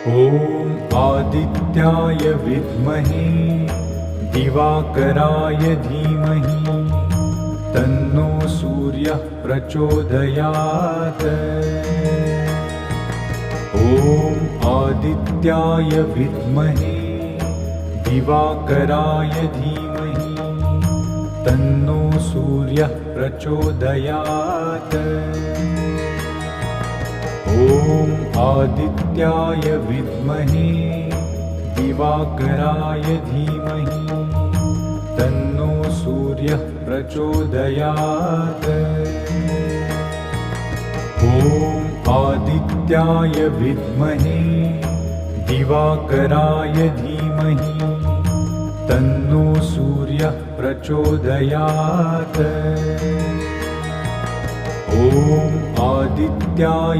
ॐ आदित्याय विद्महे दिवाकराय धीमहि तन्नो सूर्यः प्रचोदयात्। ॐ आदित्याय विद्महे दिवाकराय धीमहि तन्नो सूर्यः प्रचोदयात्। ॐ आदित्याय विद्महे दिवाकराय धीमहि तन्नो सूर्यः प्रचोदयात्। ॐ आदित्याय विद्महे दिवाकराय धीमहि तन्नो सूर्यः प्रचोदयात्। ॐ आदित्याय